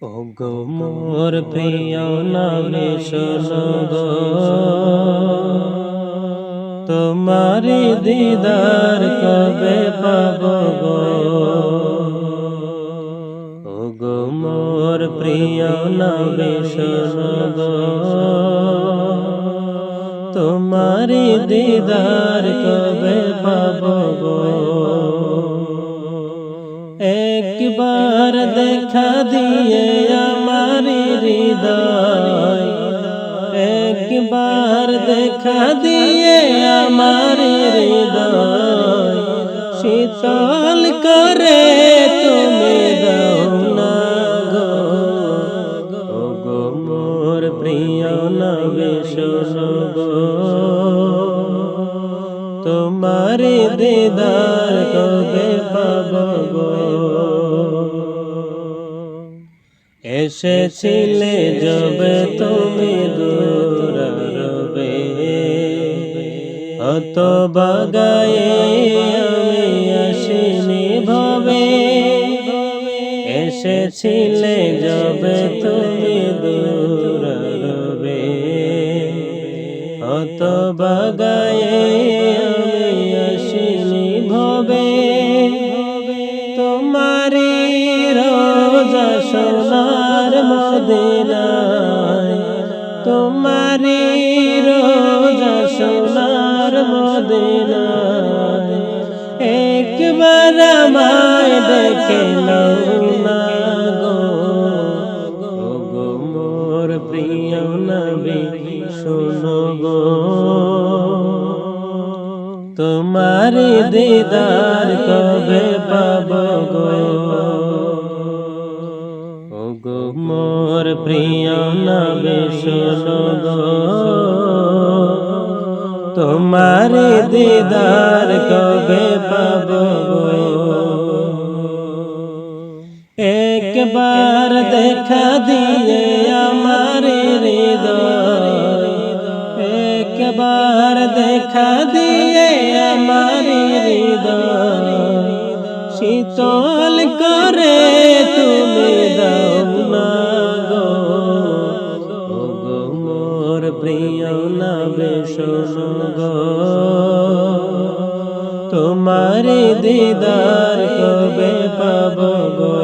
ওগো মোর প্রিয় নবী শোনো গো, তোমারি দিদার কবে পাব গো। ওগো মোর প্রিয় নবী শোনো গো, তোমারি দিদার কবে পাব গো। একবার দেখা দিয়ে আমার হৃদয়, একবার দেখা দিয়ে আমার হৃদয় শীতল করে তুমি দাও না গো। ওগো মোর প্রিয় নবী শোনো গো, তোমার দিদার কবে পাব গো। এসেছিলে যবে তুমি দূর রবে, অত বাগায়ে আমি আসিনি ভবে। এসেছিলে যবে তুমি দূর রবে, অত বাগায়ে আমি আসিনি ভবে। তোমারি রোজা সোনার মদিনায়, তোমারি রোজা সোনার মদিনায় একবার আমায় দেখে নাও না গো। ওগো মোর প্রিয় নবী শোনো গো, তোমারি দিদার কবে পাব গো। ওগো মোর প্রিয় নবী শোনো গো, তোমারি দিদার কবে পাব গো। একবার দেখা দিয়ে আমার হৃদয়, একবার দেখা দিয়ে আমার হৃদয় শীতল করে তুমি দাও না গো। ওগো মোর প্রিয় নবী শোনো গো, তোমারি দিদার কবে পাব গো।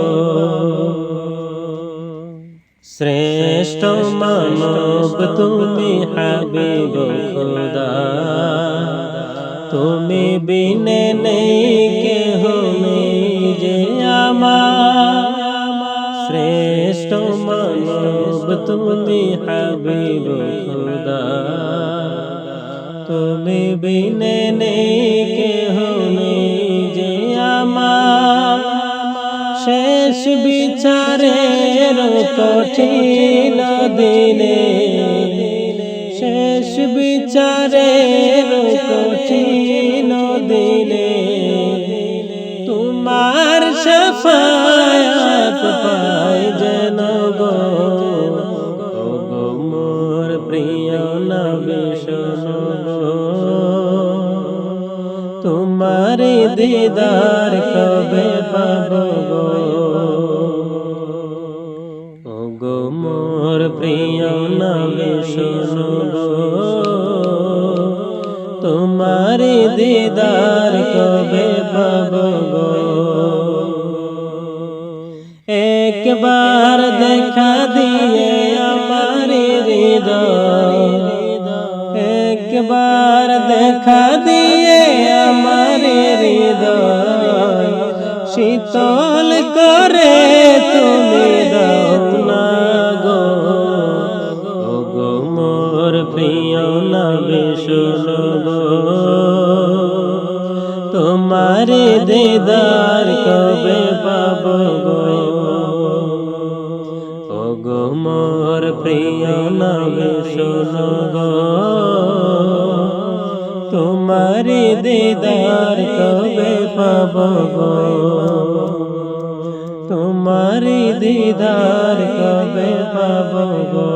শ্রেষ্ঠ মানব তুমি হাবিব খোদা, তুমি বিনে নেই কেহ নেই যে আমার। শ্রেষ্ঠ মানব তুমি হাবিব খোদা, তুমি বিনে নেই কেহ নেই যে আমার। শেষ বিচারের কঠিন দিনে, শেষ বিচারের কঠিন দিনে তোমার শাফায়াত পাই যেন গো। ওগো মোর প্রিয় নবী শোনো গো, তোমারি দিদার কবে পাব গো। ওগো মোর প্রিয় নবী শোনো গো, তোমারি দিদার কবে পাব গো। একবার দেখা দিয়ে আমার হৃদয়, একবার দেখা দিয়ে আমার হৃদয় শীতল করে তুমি দাও না গো। ওগো মোর প্রিয় নবী শোনো গো, তোমারি দিদার কবে পাব গো। ওগো মোর প্রিয় নবী শোনো গো, তোমারি দিদার কবে পাব গো। তোমারি দিদার কবে পাব গো।